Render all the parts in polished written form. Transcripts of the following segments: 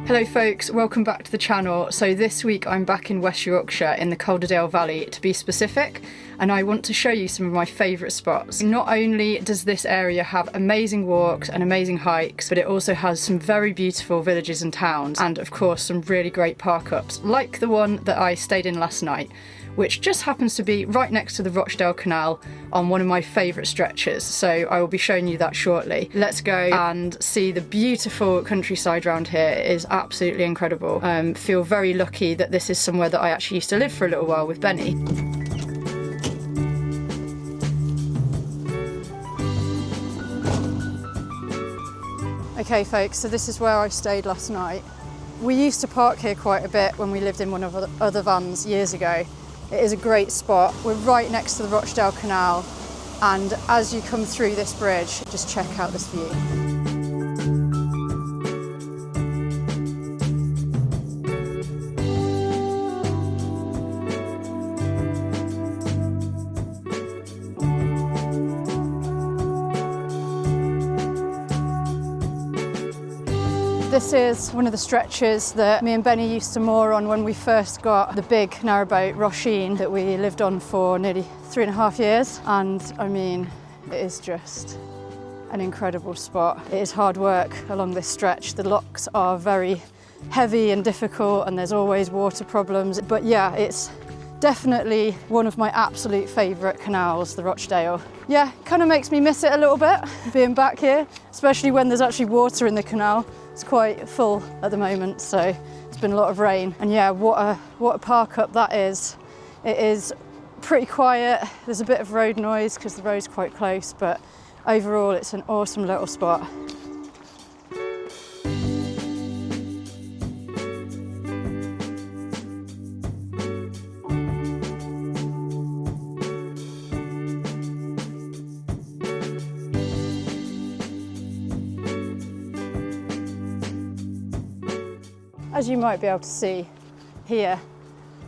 Hello folks, welcome back to the channel. So this week I'm back in West Yorkshire in the Calderdale Valley to be specific, and I want to show you some of my favourite spots. Not only does this area have amazing walks and amazing hikes, but it also has some very beautiful villages and towns, and of course some really great park-ups, like the one that I stayed in last night, which just happens to be right next to the Rochdale Canal on one of my favourite stretches. So I will be showing you that shortly. Let's go and see the beautiful countryside around here. It is absolutely incredible. Feel very lucky that this is somewhere that I actually used to live for a little while with Benny. Okay folks, so this is where I stayed last night. We used to park here quite a bit when we lived in one of the other vans years ago. It is a great spot. We're right next to the Rochdale Canal, and as you come through this bridge, just check out this view. This is one of the stretches that me and Benny used to moor on when we first got the big narrowboat Roisin that we lived on for nearly 3.5 years. And I mean, it is just an incredible spot. It is hard work along this stretch. The locks are very heavy and difficult, and there's always water problems. But yeah, it's definitely one of my absolute favourite canals, the Rochdale. Yeah, kind of makes me miss it a little bit, being back here, especially when there's actually water in the canal. It's quite full at the moment, so it's been a lot of rain. And yeah, what a park up that is. It is pretty quiet. There's a bit of road noise because the road's quite close, but overall it's an awesome little spot. As you might be able to see here,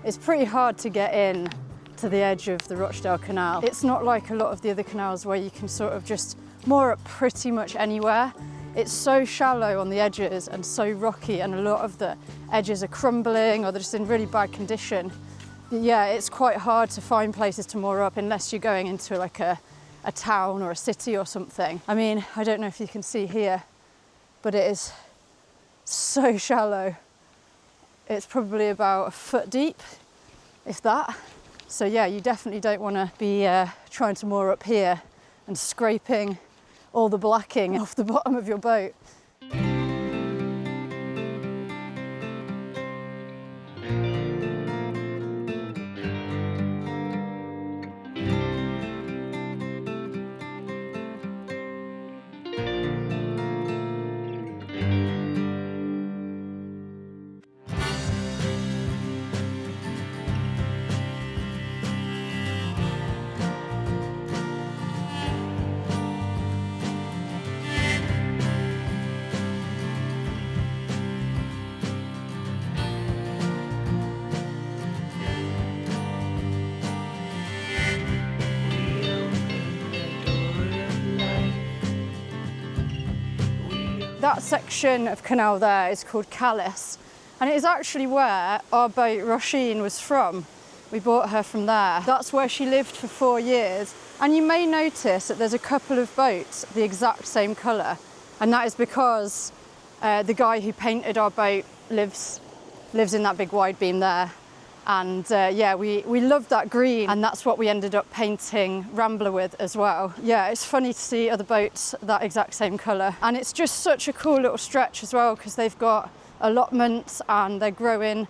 it's pretty hard to get in to the edge of the Rochdale Canal. It's not like a lot of the other canals where you can sort of just moor up pretty much anywhere. It's so shallow on the edges and so rocky, and a lot of the edges are crumbling or they're just in really bad condition. But yeah, it's quite hard to find places to moor up unless you're going into like a town or a city or something. I mean, I don't know if you can see here, but it is so shallow. It's probably about a foot deep, if that. So yeah, you definitely don't want to be trying to moor up here and scraping all the blacking off the bottom of your boat. That section of canal there is called Calais, and it is actually where our boat Roisin was from. We bought her from there. That's where she lived for 4 years. And you may notice that there's a couple of boats the exact same colour, and that is because the guy who painted our boat lives in that big wide beam there. And yeah, we loved that green, and that's what we ended up painting Rambler with as well. Yeah, it's funny to see other boats that exact same colour. And it's just such a cool little stretch as well, because they've got allotments and they're growing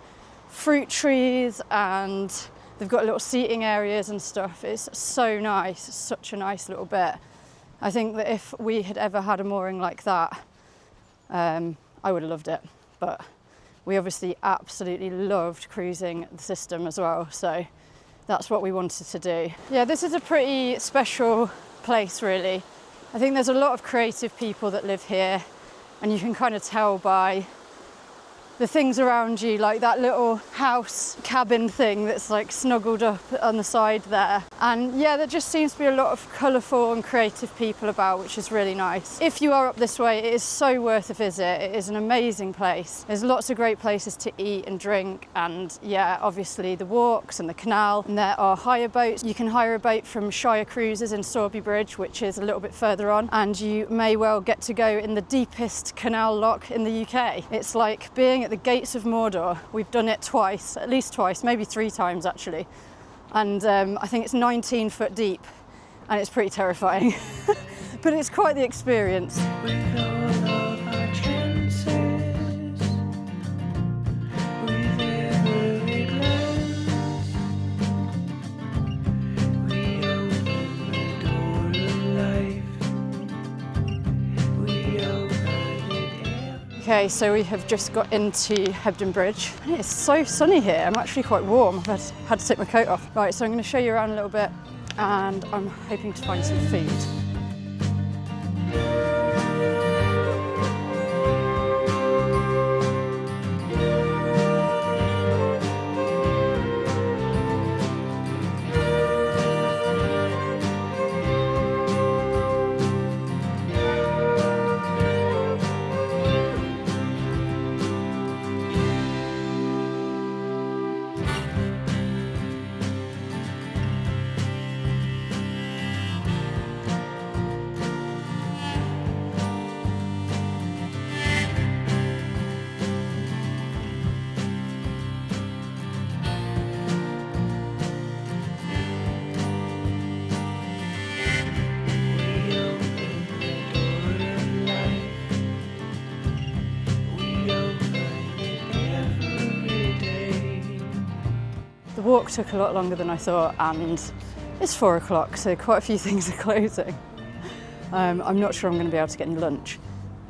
fruit trees and they've got little seating areas and stuff. It's so nice, it's such a nice little bit. I think that if we had ever had a mooring like that, I would have loved it. But we obviously absolutely loved cruising the system as well, so that's what we wanted to do. Yeah, this is a pretty special place, really. I think there's a lot of creative people that live here, and you can kind of tell by the things around you, like that little house cabin thing that's like snuggled up on the side there. And yeah, there just seems to be a lot of colourful and creative people about, which is really nice. If you are up this way, it is so worth a visit. It is an amazing place. There's lots of great places to eat and drink, and yeah, obviously the walks and the canal. And there are hire boats. You can hire a boat from Shire Cruises in Sowerby Bridge, which is a little bit further on, and you may well get to go in the deepest canal lock in the UK. It's like being at the gates of Mordor. We've done it twice, at least twice, maybe 3 times actually. And I think it's 19 foot deep, and it's pretty terrifying. But it's quite the experience. Okay, so we have just got into Hebden Bridge. It's so sunny here. I'm actually quite warm. I've had to take my coat off. Right, so I'm going to show you around a little bit, and I'm hoping to find some food. The walk took a lot longer than I thought, and it's 4 o'clock, so quite a few things are closing. I'm not sure I'm going to be able to get any lunch,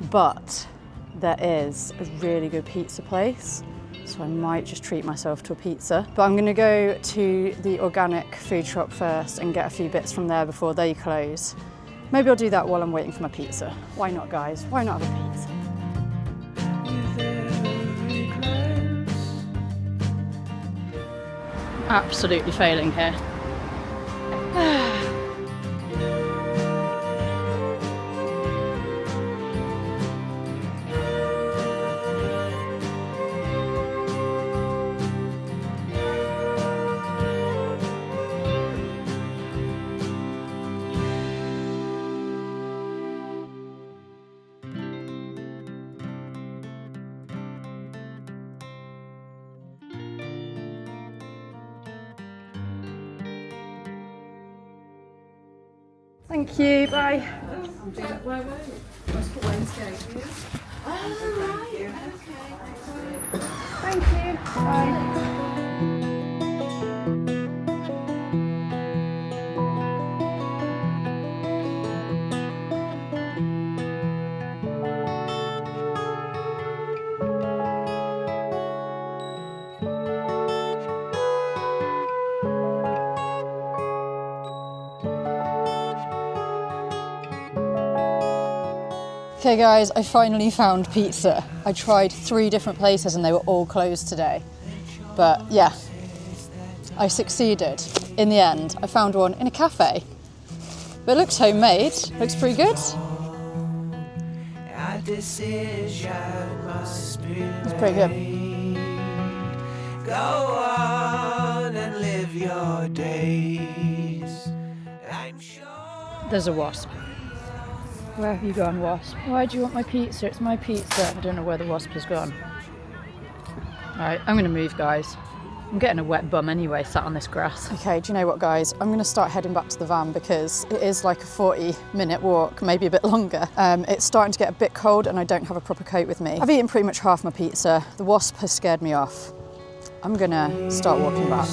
but there is a really good pizza place, so I might just treat myself to a pizza. But I'm going to go to the organic food shop first and get a few bits from there before they close. Maybe I'll do that while I'm waiting for my pizza. Why not, guys? Why not have a pizza? Absolutely failing here. Thank you, bye. Thank you, bye. Okay guys, I finally found pizza. I tried 3 different places and they were all closed today. But yeah, I succeeded. In the end, I found one in a cafe. But it looks homemade, looks pretty good. It's pretty good. Go on and live your days. I'm sure. There's a wasp. Where have you gone, wasp? Why do you want my pizza? It's my pizza. I don't know where the wasp has gone. Alright, I'm going to move, guys. I'm getting a wet bum anyway, sat on this grass. Okay, do you know what, guys? I'm going to start heading back to the van because it is like a 40-minute walk, maybe a bit longer. It's starting to get a bit cold and I don't have a proper coat with me. I've eaten pretty much half my pizza. The wasp has scared me off. I'm going to start walking back.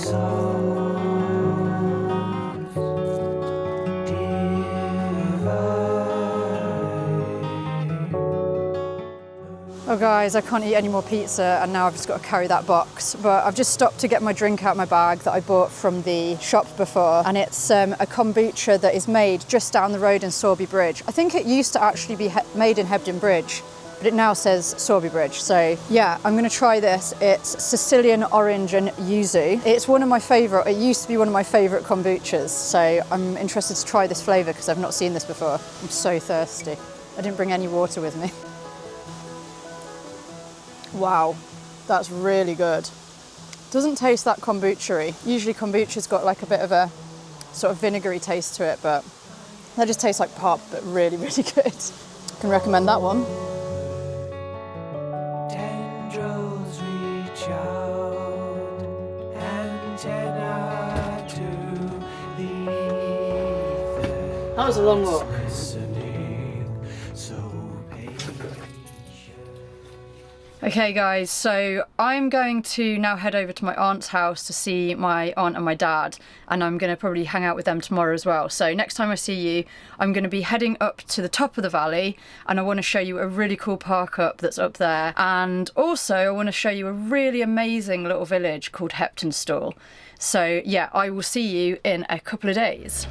Oh guys, I can't eat any more pizza and now I've just got to carry that box. But I've just stopped to get my drink out of my bag that I bought from the shop before. And it's a kombucha that is made just down the road in Sowerby Bridge. I think it used to actually be made in Hebden Bridge, but it now says Sorby Bridge. So yeah, I'm gonna try this. It's Sicilian orange and yuzu. It's one of my favorite, it used to be one of my favorite kombuchas. So I'm interested to try this flavor because I've not seen this before. I'm so thirsty. I didn't bring any water with me. Wow, that's really good. Doesn't taste that kombucha-y. Usually kombucha's got like a bit of a sort of vinegary taste to it, but that just tastes like pop, but really, really good. I can recommend that one. Tendrils reach out, antenna to the ether. That was a long walk. Okay guys, so I'm going to now head over to my aunt's house to see my aunt and my dad, and I'm going to probably hang out with them tomorrow as well. So next time I see you, I'm going to be heading up to the top of the valley, and I want to show you a really cool park up that's up there, and also I want to show you a really amazing little village called Heptonstall. So yeah, I will see you in a couple of days.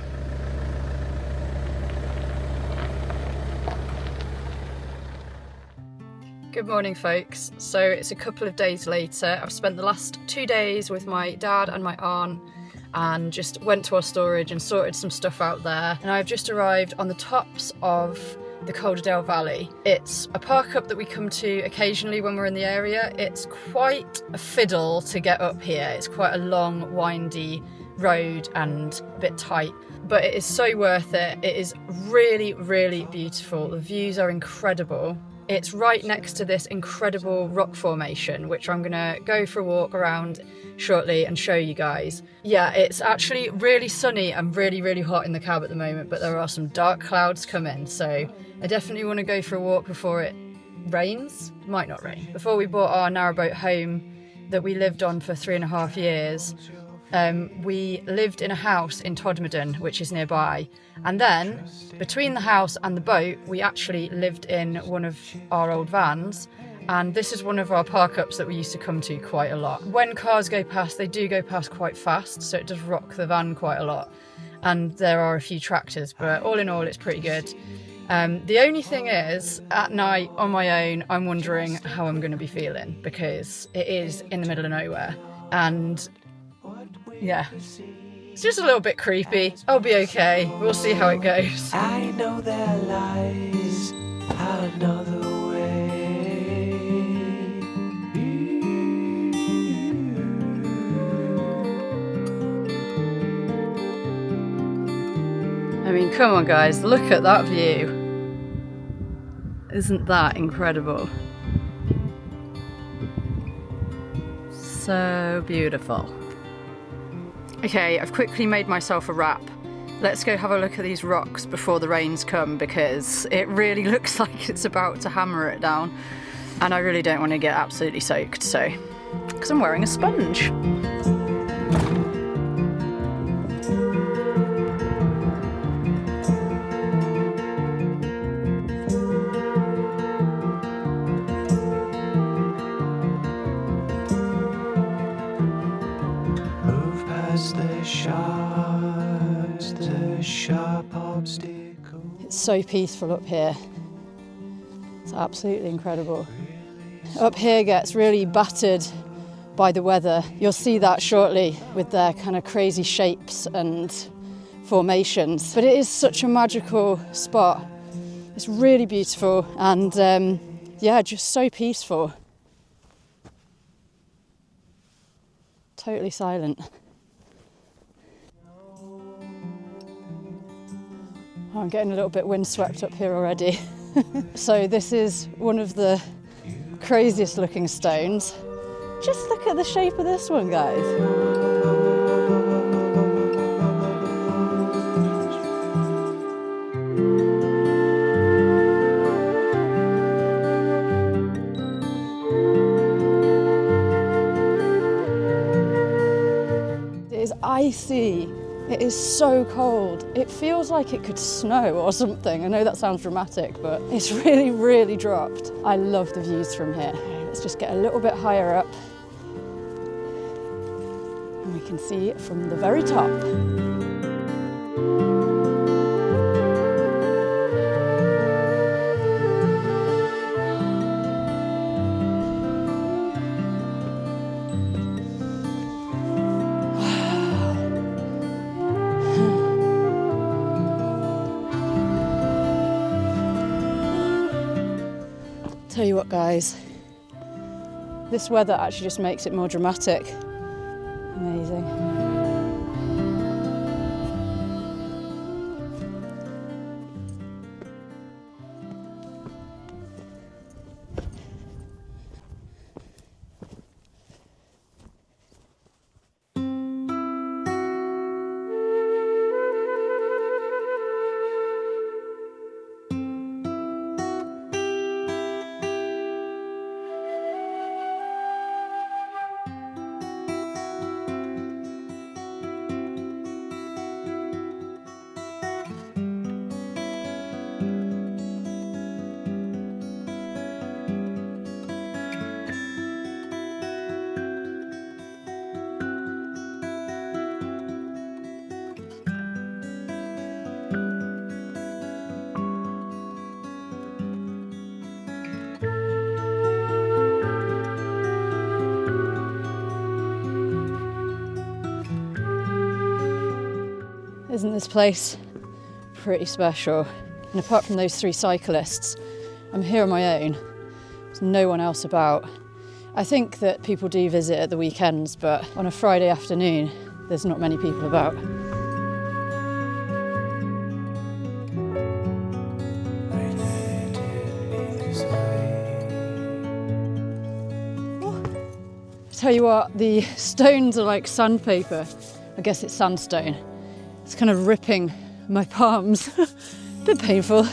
Good morning folks. So it's a couple of days later. I've spent the last 2 days with my dad and my aunt and just went to our storage and sorted some stuff out there. And I've just arrived on the tops of the Calderdale Valley. It's a park up that we come to occasionally when we're in the area. It's quite a fiddle to get up here. It's quite a long, windy road and a bit tight, but it is so worth it. It is really, really beautiful. The views are incredible. It's right next to this incredible rock formation, which I'm gonna go for a walk around shortly and show you guys. Yeah, it's actually really sunny and really, really hot in the cab at the moment, but there are some dark clouds coming, so I definitely want to go for a walk before it rains. It might not rain. Before we bought our narrowboat home that we lived on for 3.5 years, we lived in a house in Todmorden, which is nearby, and then between the house and the boat we actually lived in one of our old vans, and this is one of our park ups that we used to come to quite a lot. When cars go past, they do go past quite fast, so it does rock the van quite a lot, and there are a few tractors, but all in all it's pretty good. The only thing is, at night on my own, I'm wondering how I'm going to be feeling, because it is in the middle of nowhere, and yeah, it's just a little bit creepy. I'll be okay. We'll see how it goes. I know there lies another way. I mean, come on guys, look at that view. Isn't that incredible? So beautiful. Okay, I've quickly made myself a wrap. Let's go have a look at these rocks before the rains come, because it really looks like it's about to hammer it down. And I really don't want to get absolutely soaked, so, because I'm wearing a sponge. The sharp obstacle. It's so peaceful up here. It's absolutely incredible. Up here gets really battered by the weather. You'll see that shortly with their kind of crazy shapes and formations. But it is such a magical spot. It's really beautiful and yeah, just so peaceful. Totally silent. I'm getting a little bit windswept up here already. So this is one of the craziest looking stones. Just look at the shape of this one, guys. It is icy. It is so cold. It feels like it could snow or something. I know that sounds dramatic, but it's really, really dropped. I love the views from here. Let's just get a little bit higher up. And we can see it from the very top. Tell you what, guys, this weather actually just makes it more dramatic. Amazing. Isn't this place pretty special? And apart from those 3 cyclists, I'm here on my own. There's no one else about. I think that people do visit at the weekends, but on a Friday afternoon, there's not many people about. Tell you what, the stones are like sandpaper. I guess it's sandstone. It's kind of ripping my palms. Bit painful.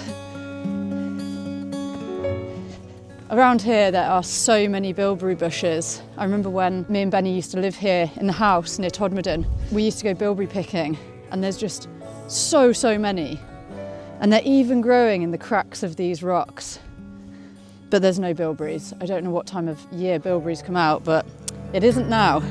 Around here there are so many bilberry bushes. I remember when me and Benny used to live here in the house near Todmorden, we used to go bilberry picking, and there's just so many. And they're even growing in the cracks of these rocks. But there's no bilberries. I don't know what time of year bilberries come out, but it isn't now.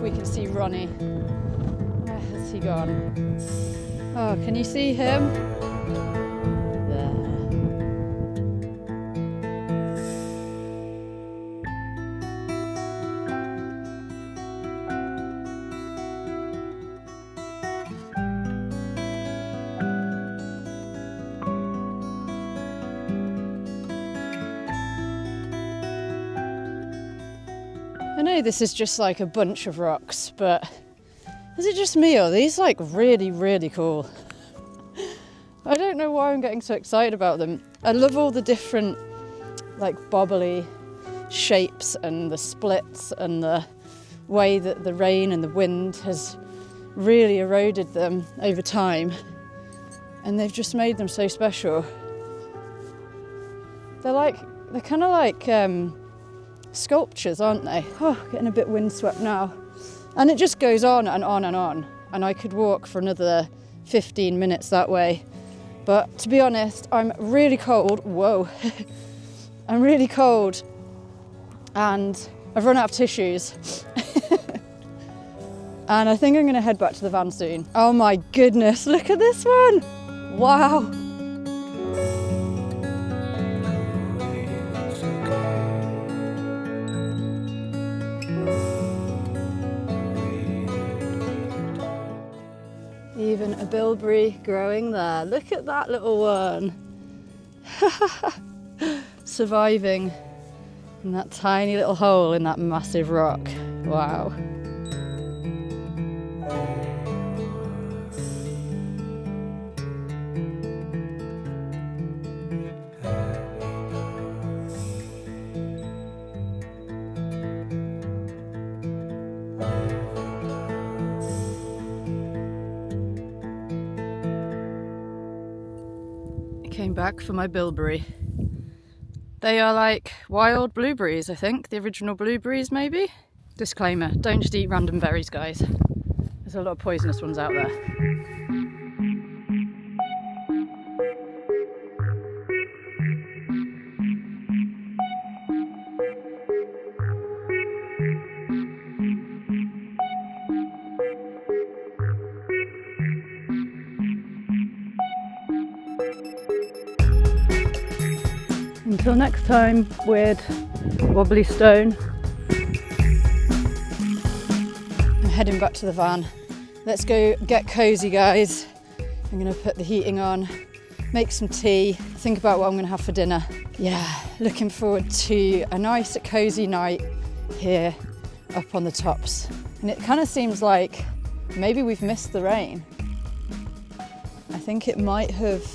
We can see Ronnie. Where has he gone? Oh, can you see him? There. I know this is just like a bunch of rocks, but is it just me or are these like really cool? I don't know why I'm getting so excited about them. I love all the different like bobbly shapes and the splits and the way that the rain and the wind has really eroded them over time, and they've just made them so special. They're kind of like sculptures, aren't they? Oh, getting a bit windswept now. And it just goes on and on and on. And I could walk for another 15 minutes that way. But to be honest, I'm really cold. Whoa. I'm really cold. And I've run out of tissues. And I think I'm going to head back to the van soon. Oh my goodness, look at this one. Wow. Even a bilberry growing there. Look at that little one. Surviving in that tiny little hole in that massive rock. Wow. Came back for my bilberry. They are like wild blueberries, I think. The original blueberries, maybe? Disclaimer, don't just eat random berries, guys. There's a lot of poisonous ones out there. Until next time, weird wobbly stone. heading back to the van. Let's go get cozy, guys. I'm gonna put the heating on, make some tea, think about what I'm gonna have for dinner. Yeah, looking forward to a nice cozy night here up on the tops. And it kind of seems like maybe we've missed the rain. I think it might have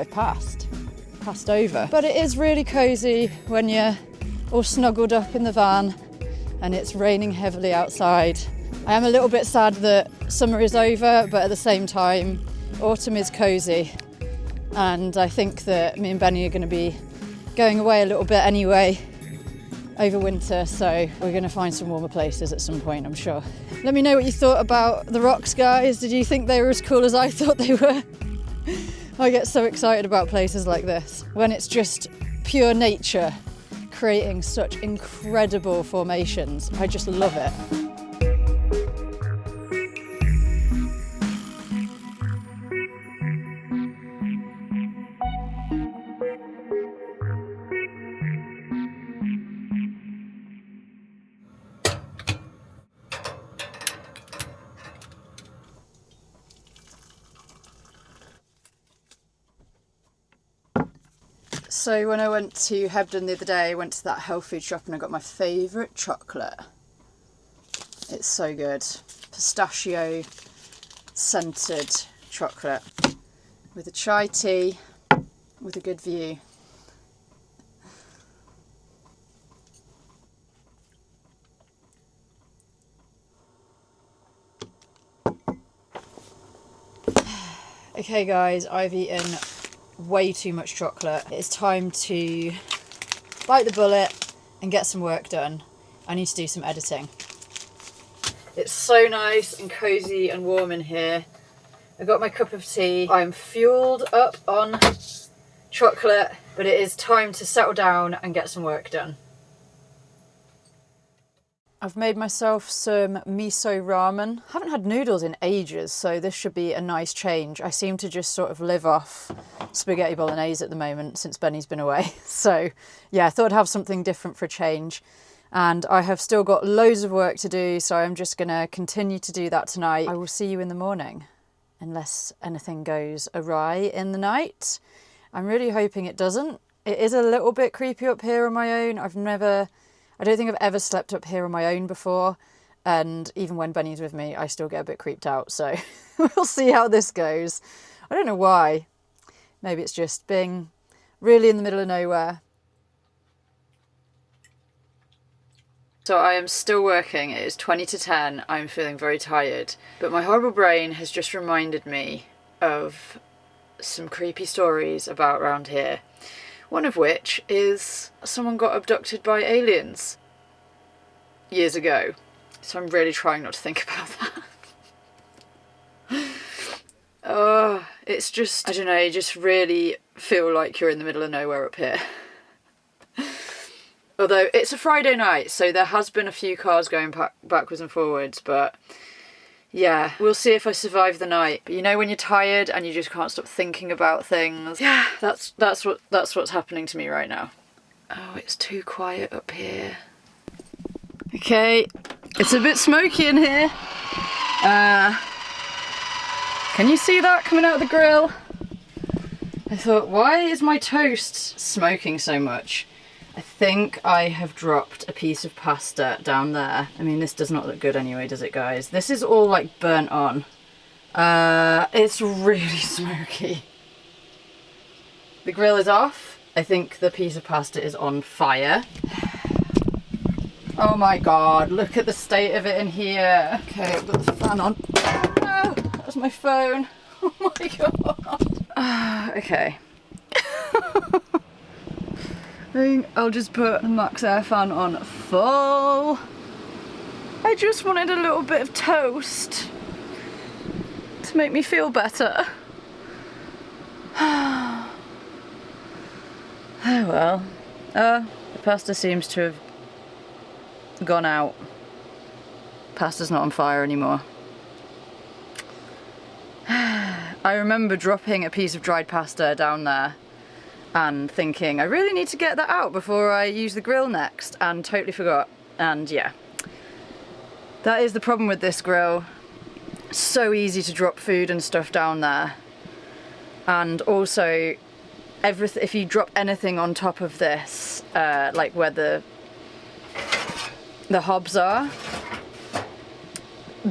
passed over. But it is really cozy when you're all snuggled up in the van and it's raining heavily outside. I am a little bit sad that summer is over, but at the same time, autumn is cozy. And I think that me and Benny are going to be going away a little bit anyway over winter, so we're going to find some warmer places at some point, I'm sure. Let me know what you thought about the rocks, guys. Did you think they were as cool as I thought they were? I get so excited about places like this when it's just pure nature creating such incredible formations. I just love it. So when I went to Hebden the other day, I went to that health food shop and I got my favourite chocolate. It's so good. Pistachio scented chocolate with a chai tea with a good view. Okay guys, I've eaten way too much chocolate. It's time to bite the bullet and get some work done. I need to do some editing. It's so nice and cozy and warm in here. I got my cup of tea. I'm fueled up on chocolate, but it is time to settle down and get some work done. I've made myself some miso ramen. I haven't had noodles in ages, so this should be a nice change. I seem to just sort of live off spaghetti bolognese at the moment since Benny's been away. So yeah, I thought I'd have something different for a change. And I have still got loads of work to do, so I'm just gonna continue to do that tonight. I will see you in the morning, unless anything goes awry in the night. I'm really hoping it doesn't. It is a little bit creepy up here on my own. I don't think I've ever slept up here on my own before, and even when Benny's with me, I still get a bit creeped out, so we'll see how this goes. I don't know why. Maybe it's just being really in the middle of nowhere. So I am still working. It is 20 to 10. I'm feeling very tired, but my horrible brain has just reminded me of some creepy stories about around here. One of which is someone got abducted by aliens years ago. So I'm really trying not to think about that. It's just, I don't know, you just really feel like you're in the middle of nowhere up here. Although it's a Friday night, so there has been a few cars going backwards and forwards, but yeah, we'll see if I survive the night. But you know when you're tired and you just can't stop thinking about things? Yeah, that's what's happening to me right now. Oh, it's too quiet up here. Okay, it's a bit smoky in here. Can you see that coming out of the grill? I thought, why is my toast smoking so much? I think I have dropped a piece of pasta down there. I mean, this does not look good anyway, does it, guys? This is all like burnt on. It's really smoky. The grill is off. I think the piece of pasta is on fire. Oh my God, look at the state of it in here. Okay, I've got the fan on. Oh, that was my phone. Oh my God. Okay. I think I'll just put the max air fan on full. I just wanted a little bit of toast to make me feel better. Oh well. The pasta seems to have gone out. Pasta's not on fire anymore. I remember dropping a piece of dried pasta down there and thinking, I really need to get that out before I use the grill next, and totally forgot. And yeah, That is the problem with this grill. So easy to drop food and stuff down there. And also, if you drop anything on top of this, like where the hobs are,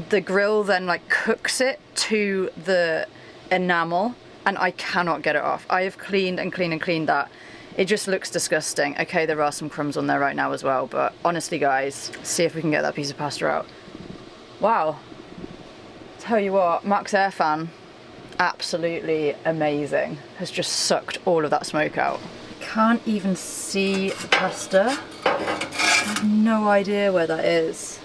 the grill then like cooks it to the enamel, and I cannot get it off. I have cleaned and cleaned and cleaned that. It just looks disgusting. Okay, there are some crumbs on there right now as well, but honestly guys, see if we can get that piece of pasta out. Wow. Tell you what, Max air fan, absolutely amazing. Has just sucked all of that smoke out. Can't even see the pasta. I have no idea where that is.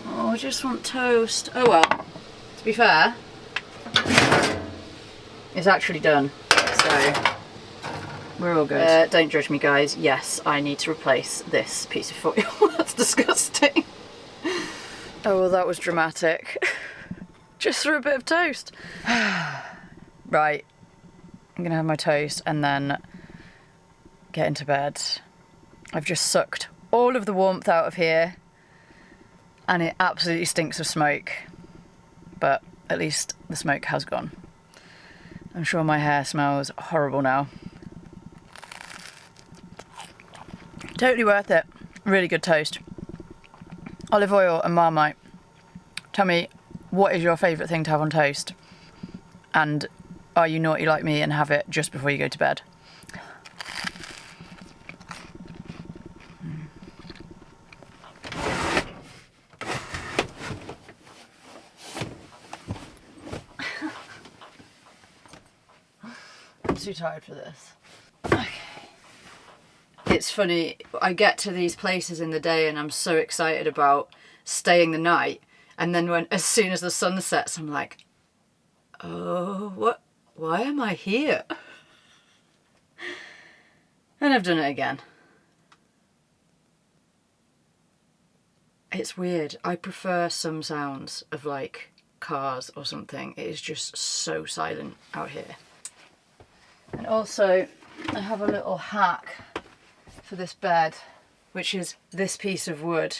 Oh, I just want toast. Oh well, to be fair, it's actually done, so we're all good. Don't judge me guys, yes, I need to replace this piece of foil. That's disgusting. Oh, well, that was dramatic. Just threw a bit of toast. Right, I'm gonna have my toast and then get into bed. I've just sucked all of the warmth out of here and it absolutely stinks of smoke, but at least the smoke has gone. I'm sure my hair smells horrible now. Totally worth it. Really good toast. Olive oil and Marmite. Tell me, what is your favourite thing to have on toast? And are you naughty like me and have it just before you go to bed? I'm too tired for this. Okay. It's funny, I get to these places in the day and I'm so excited about staying the night, and then as soon as the sun sets, I'm like, oh, why am I here? And I've done it again. It's weird. I prefer some sounds of like cars or something. It is just so silent out here. And also, I have a little hack for this bed, which is this piece of wood.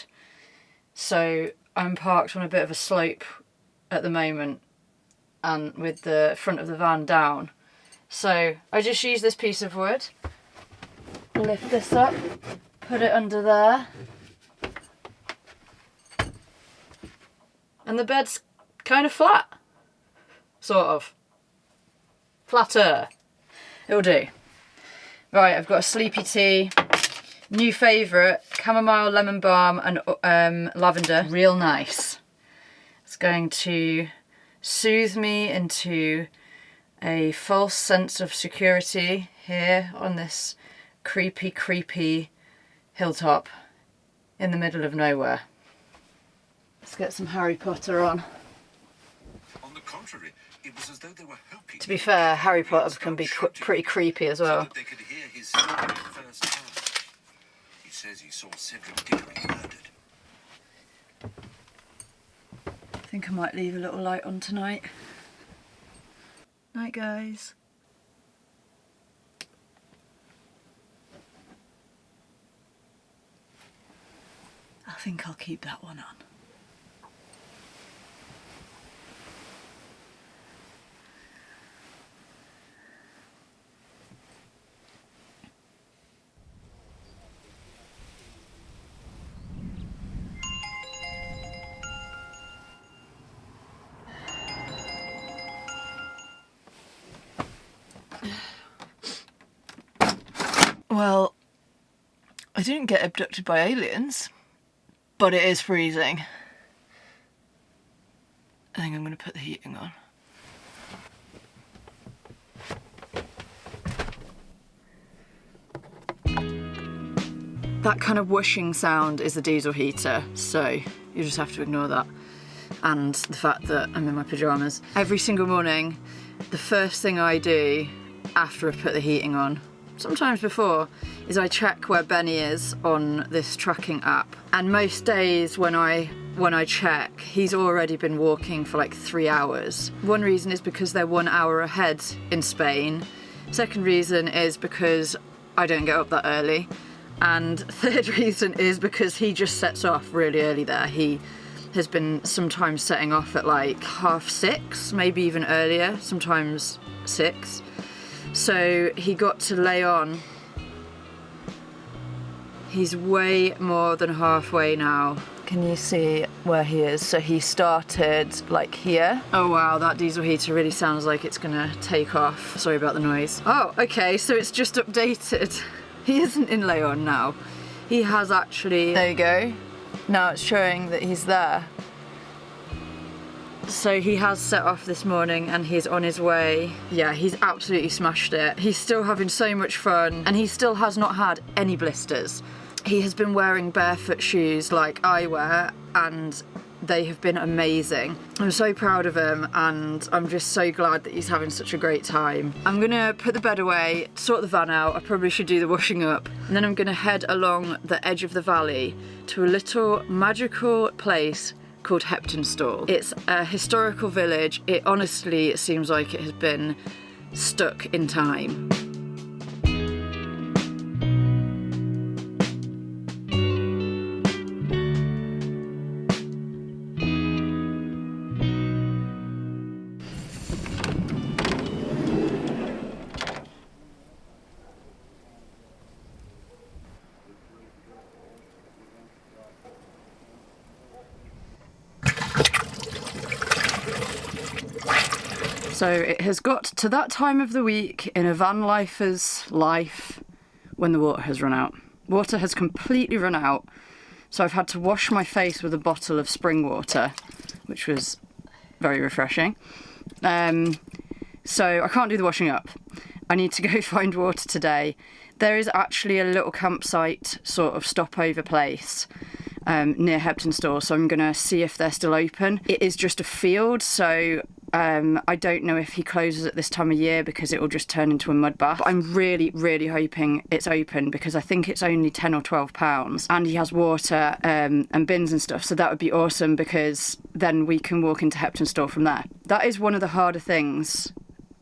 So I'm parked on a bit of a slope at the moment and with the front of the van down. So I just use this piece of wood, lift this up, put it under there, and the bed's kind of flat. Sort of. Flatter. It'll do. Right, I've got a sleepy tea. New favourite, chamomile, lemon balm and lavender. Real nice. It's going to soothe me into a false sense of security here on this creepy, creepy hilltop in the middle of nowhere. Let's get some Harry Potter on. On the contrary, it was as though they were hoping. To be fair, Harry Potter can be pretty creepy as well. So that they could hear his story firsthand. He says he saw Cedric Diggory murdered. I think I might leave a little light on tonight. Night, guys. I think I'll keep that one on. Well, I didn't get abducted by aliens, but it is freezing. I think I'm going to put the heating on. That kind of whooshing sound is the diesel heater, so you just have to ignore that. And the fact that I'm in my pyjamas. Every single morning, the first thing I do after I've put the heating on, sometimes before, is I check where Benny is on this tracking app. And most days when I check, he's already been walking for like 3 hours. One reason is because they're 1 hour ahead in Spain. Second reason is because I don't get up that early. And third reason is because he just sets off really early there. He has been sometimes setting off at like 6:30, maybe even earlier, sometimes 6. So he got to lay on. He's way more than halfway now. Can you see where he is? So he started like here. Oh wow, that diesel heater really sounds like it's gonna take off. Sorry about the noise. Oh, okay, so it's just updated. He isn't in lay on now. He has actually, there you go. Now it's showing that he's there. So he has set off this morning and he's on his way. Yeah, he's absolutely smashed it. He's still having so much fun and he still has not had any blisters. He has been wearing barefoot shoes like I wear and they have been amazing. I'm so proud of him and I'm just so glad that he's having such a great time. I'm gonna put the bed away, sort the van out. I probably should do the washing up. And then I'm gonna head along the edge of the valley to a little magical place called Heptonstall. It's a historical village. It honestly seems like it has been stuck in time. So it has got to that time of the week in a van lifer's life when the water has run out. Water has completely run out, so I've had to wash my face with a bottle of spring water, which was very refreshing. So I can't do the washing up. I need to go find water today. There is actually a little campsite sort of stopover place near Heptonstall, so I'm gonna see if they're still open. It is just a field, so I don't know if he closes at this time of year because it will just turn into a mud bath. But I'm really, really hoping it's open because I think it's only £10 or £12 and he has water and bins and stuff. So that would be awesome because then we can walk into Heptonstall from there. That is one of the harder things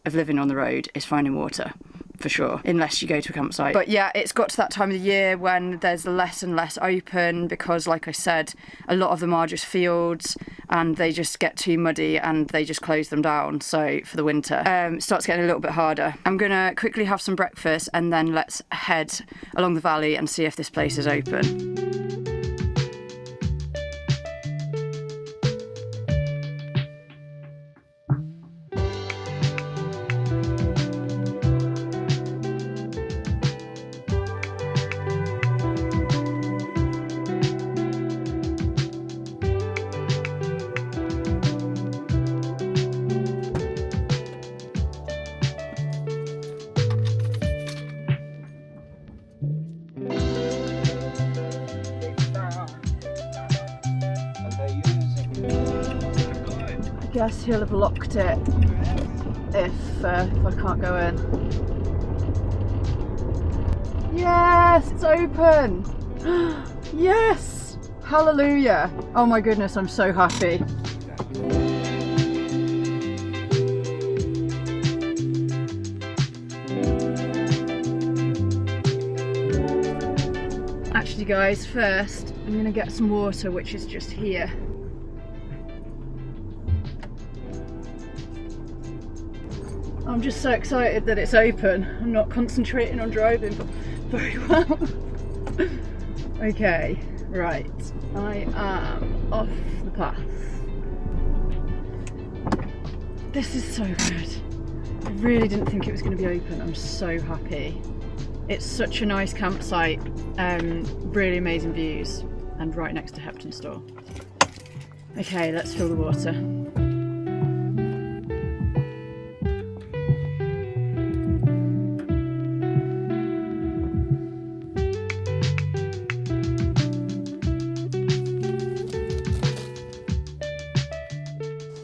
of living on the road is finding water. For sure, unless you go to a campsite. But yeah, it's got to that time of the year when there's less and less open because, like I said, a lot of them are just fields and they just get too muddy and they just close them down. So for the winter, it starts getting a little bit harder. I'm gonna quickly have some breakfast and then let's head along the valley and see if this place is open. I guess he'll have locked it if I can't go in. Yes, it's open! Yes! Hallelujah! Oh my goodness, I'm so happy. Actually guys, first I'm gonna get some water, which is just here. I'm just so excited that it's open. I'm not concentrating on driving very well. Okay, right. I am off the path. This is so good. I really didn't think it was going to be open. I'm so happy. It's such a nice campsite. Really amazing views. And right next to Heptonstall. Okay, let's fill the water.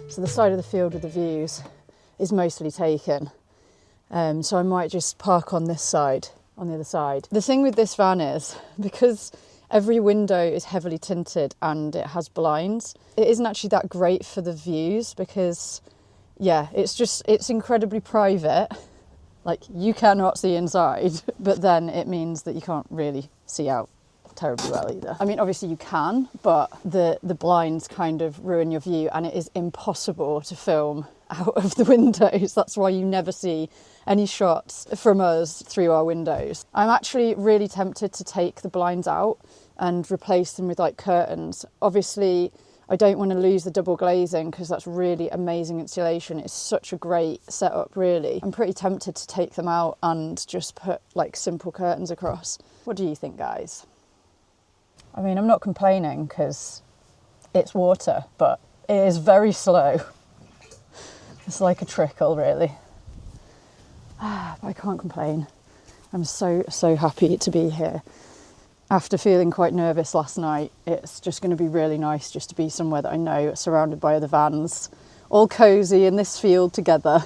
So the side of the field with the views is mostly taken. So I might just park on this side, on the other side. The thing with this van is, because every window is heavily tinted and it has blinds, it isn't actually that great for the views because, yeah, it's incredibly private. Like, you cannot see inside, but then it means that you can't really see out terribly well either. I mean, obviously you can, but the blinds kind of ruin your view, and it is impossible to film out of the windows. That's why you never see any shots from us through our windows. I'm actually really tempted to take the blinds out and replace them with like curtains. Obviously, I don't want to lose the double glazing because that's really amazing insulation. It's such a great setup, really. I'm pretty tempted to take them out and just put like simple curtains across. What do you think, guys? I mean, I'm not complaining because it's water, but it is very slow. It's like a trickle, really. But I can't complain. I'm so happy to be here. After feeling quite nervous last night, it's just going to be really nice just to be somewhere that I know, surrounded by other vans, all cosy in this field together.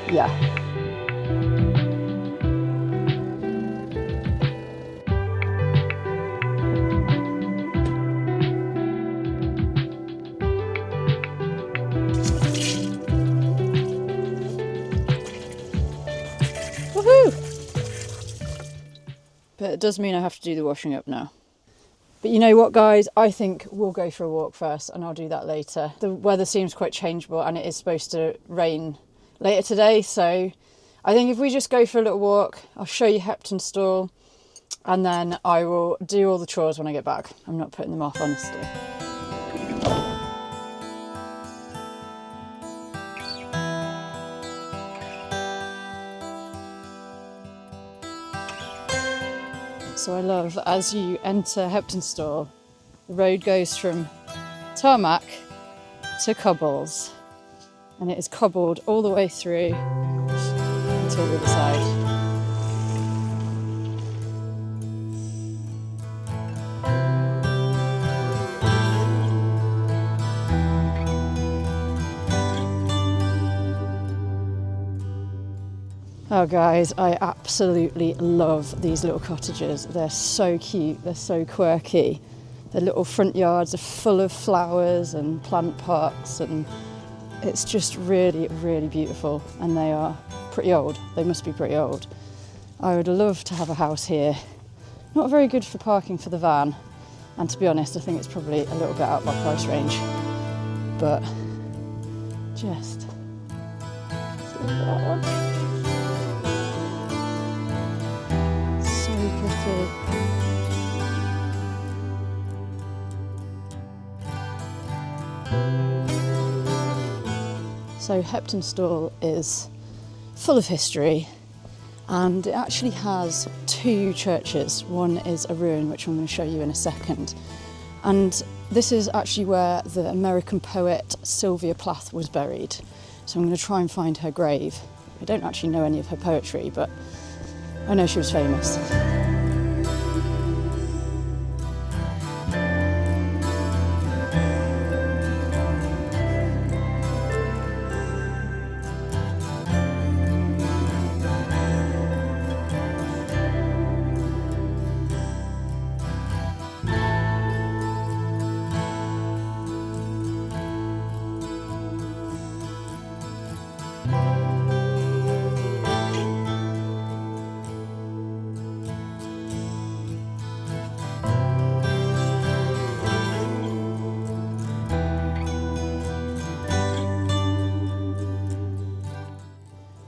Yeah. But it does mean I have to do the washing up now. But you know what, guys? I think we'll go for a walk first and I'll do that later. The weather seems quite changeable and it is supposed to rain later today. So I think if we just go for a little walk, I'll show you Hepton Stall and then I will do all the chores when I get back. I'm not putting them off, honestly. So I love, as you enter Hepton Stall, the road goes from tarmac to cobbles, and it is cobbled all the way through until the other side. Oh guys, I absolutely love these little cottages. They're so cute, they're so quirky. Their little front yards are full of flowers and plant pots, and it's just really, really beautiful. And they are pretty old. They must be pretty old. I would love to have a house here. Not very good for parking for the van, and to be honest, I think it's probably a little bit out of my price range. But just look at that one. So Hepton Stall is full of history, and it actually has two churches. One is a ruin, which I'm going to show you in a second. And this is actually where the American poet Sylvia Plath was buried. So I'm going to try and find her grave. I don't actually know any of her poetry, but I know she was famous.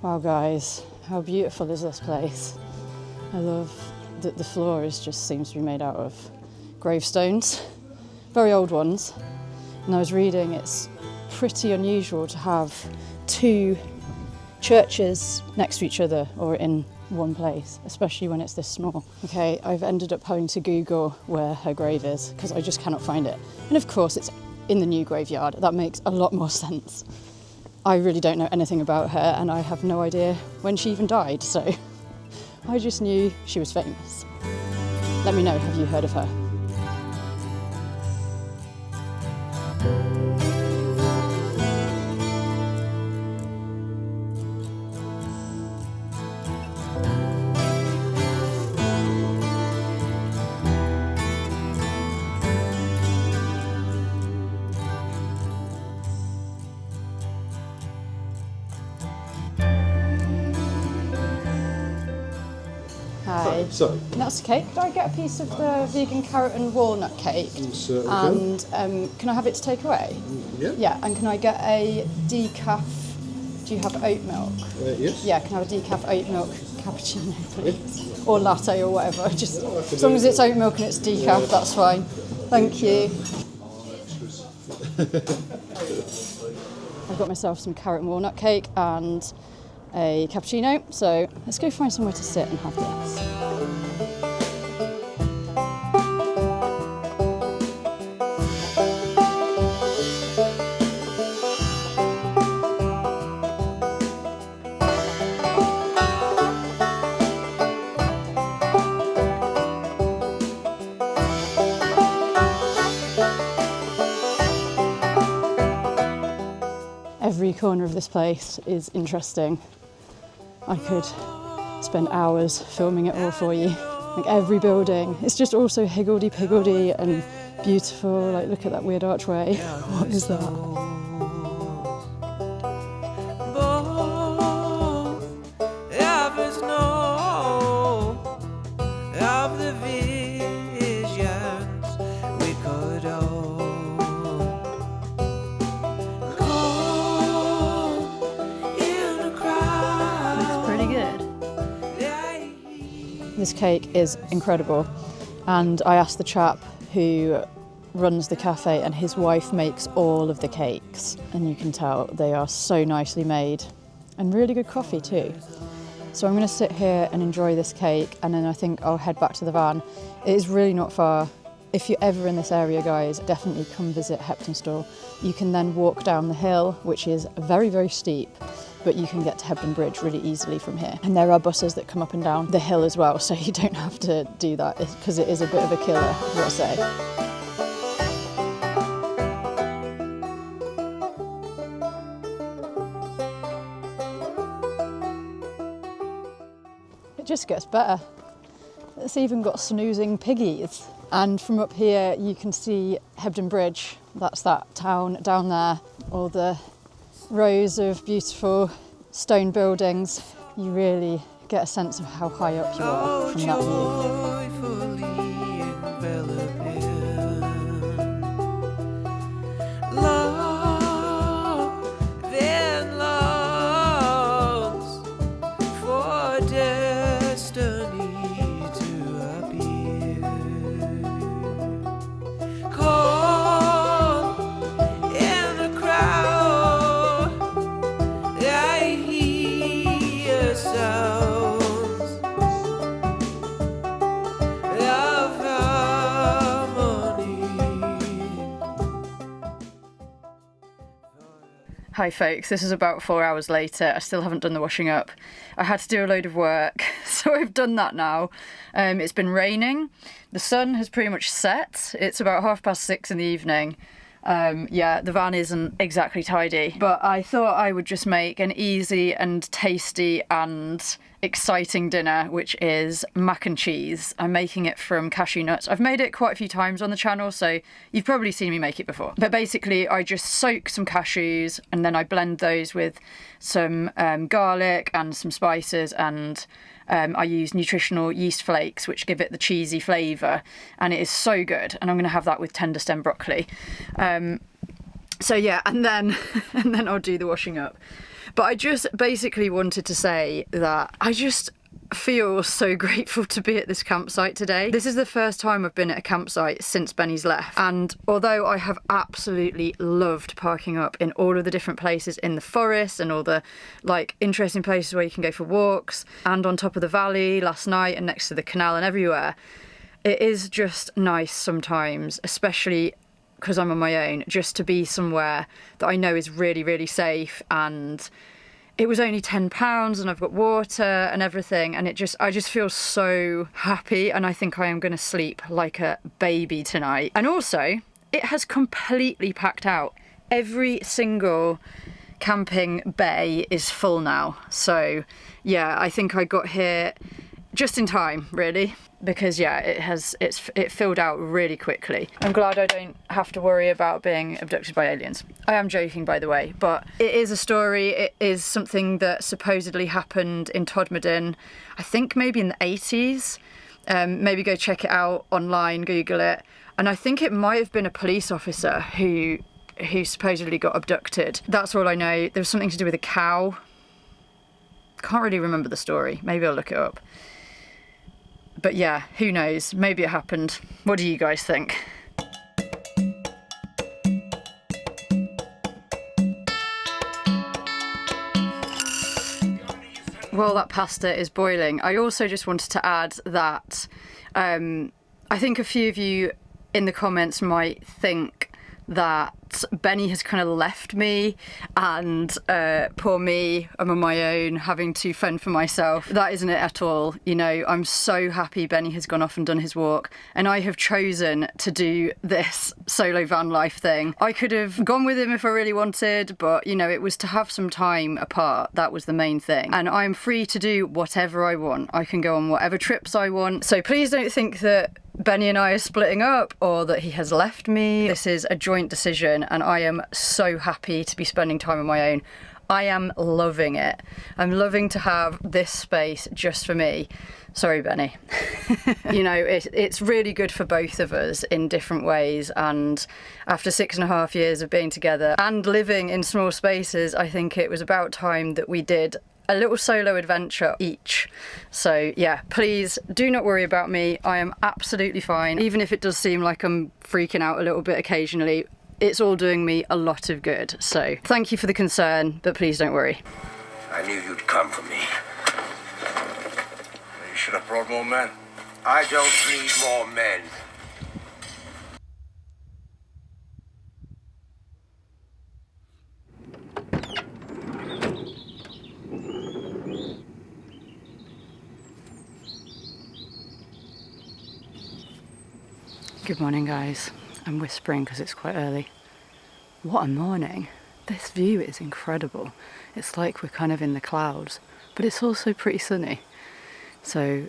Wow guys, how beautiful is this place? I love that the floor just seems to be made out of gravestones, very old ones. And I was reading it's pretty unusual to have two churches next to each other or in one place, especially when it's this small. Okay, I've ended up having to Google where her grave is because I just cannot find it. And of course it's in the new graveyard. That makes a lot more sense. I really don't know anything about her and I have no idea when she even died, so I just knew she was famous. Let me know, have you heard of her? Hi. Sorry. That's okay. Could I get a piece of the vegan carrot and walnut cake? Certainly And can I have it to take away? Yeah. Yeah, and can I get a decaf? Do you have oat milk? Yes. Yeah, can I have a decaf oat milk cappuccino, please? Or latte or whatever. Just as long as it's oat milk and it's decaf, that's fine. Thank you. I've got myself some carrot and walnut cake and a cappuccino, so let's go find somewhere to sit and have this. Every corner of this place is interesting. I could spend hours filming it all for you. Like every building, it's just also higgledy-piggledy and beautiful. Like look at that weird archway. What is that? This cake is incredible, and I asked the chap who runs the cafe, and his wife makes all of the cakes, and you can tell they are so nicely made and really good coffee too. So I'm going to sit here and enjoy this cake, and then I think I'll head back to the van. It is really not far. If you're ever in this area, guys, definitely come visit Heptonstall. You can then walk down the hill, which is very, very steep, but you can get to Hebden Bridge really easily from here. And there are buses that come up and down the hill as well, so you don't have to do that because it is a bit of a killer, I've got to say. It just gets better. It's even got snoozing piggies. And from up here you can see Hebden Bridge. That's that town down there, all the rows of beautiful stone buildings. You really get a sense of how high up you are from that view. Hi folks, this is about 4 hours later. I still haven't done the washing up. I had to do a load of work, so I've done that now. It's been raining. The sun has pretty much set. It's about 6:30 in the evening. Yeah, the van isn't exactly tidy, but I thought I would just make an easy and tasty and exciting dinner, which is mac and cheese. I'm making it from cashew nuts. I've made it quite a few times on the channel, so you've probably seen me make it before. But basically, I just soak some cashews and then I blend those with some garlic and some spices, and I use nutritional yeast flakes, which give it the cheesy flavour, and it is so good. And I'm going to have that with tender stem broccoli. So yeah, and then I'll do the washing up. But I just basically wanted to say that I just feel so grateful to be at this campsite today. This is the first time I've been at a campsite since Benny's left, and although I have absolutely loved parking up in all of the different places in the forest and all the like interesting places where you can go for walks, and on top of the valley last night and next to the canal and everywhere, it is just nice sometimes, especially because I'm on my own, just to be somewhere that I know is really, really safe. And it was only £10 and I've got water and everything, and I just feel so happy, and I think I am going to sleep like a baby tonight. And also, it has completely packed out. Every single camping bay is full now. So yeah, I think I got here just in time, really, because yeah, it filled out really quickly. I'm glad I don't have to worry about being abducted by aliens. I am joking, by the way, but it is a story. It is something that supposedly happened in Todmorden, I think maybe in the 80s. Maybe go check it out online, Google it. And I think it might have been a police officer who supposedly got abducted. That's all I know. There was something to do with a cow. Can't really remember the story. Maybe I'll look it up. But yeah, who knows? Maybe it happened. What do you guys think? While that pasta is boiling, I also just wanted to add that I think a few of you in the comments might think that Benny has kind of left me and poor me, I'm on my own having to fend for myself. That isn't it at all. You know, I'm so happy Benny has gone off and done his walk, and I have chosen to do this solo van life thing. I could have gone with him if I really wanted, but you know, it was to have some time apart. That was the main thing, and I'm free to do whatever I want. I can go on whatever trips I want, so please don't think that Benny and I are splitting up or that he has left me. This is a joint decision, and I am so happy to be spending time on my own. I am loving it. I'm loving to have this space just for me. Sorry, Benny. You know, it's really good for both of us in different ways, and after 6.5 years of being together and living in small spaces, I think it was about time that we did a little solo adventure each. So yeah, please do not worry about me. I am absolutely fine. Even if it does seem like I'm freaking out a little bit occasionally, it's all doing me a lot of good. So thank you for the concern, but please don't worry. I knew you'd come for me. You should have brought more men. I don't need more men. Good morning, guys. I'm whispering because it's quite early. What a morning. This view is incredible. It's like we're kind of in the clouds, but it's also pretty sunny. So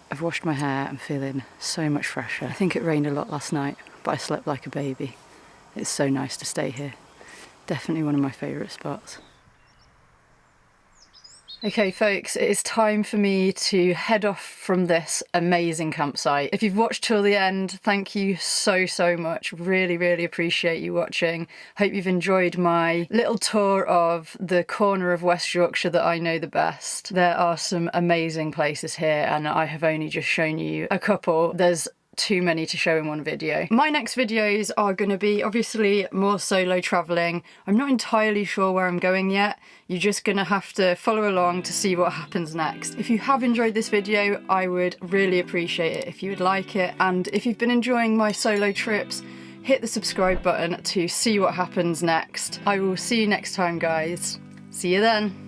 I've washed my hair. I'm feeling so much fresher. I think it rained a lot last night, but I slept like a baby. It's so nice to stay here. Definitely one of my favourite spots. Okay folks, it is time for me to head off from this amazing campsite. If you've watched till the end, thank you so much. Really, really appreciate you watching. Hope you've enjoyed my little tour of the corner of West Yorkshire that I know the best. There are some amazing places here, and I have only just shown you a couple. There's too many to show in one video. My next videos are going to be obviously more solo travelling. I'm not entirely sure where I'm going yet. You're just going to have to follow along to see what happens next. If you have enjoyed this video, I would really appreciate it if you would like it, and if you've been enjoying my solo trips, hit the subscribe button to see what happens next. I will see you next time, guys. See you then.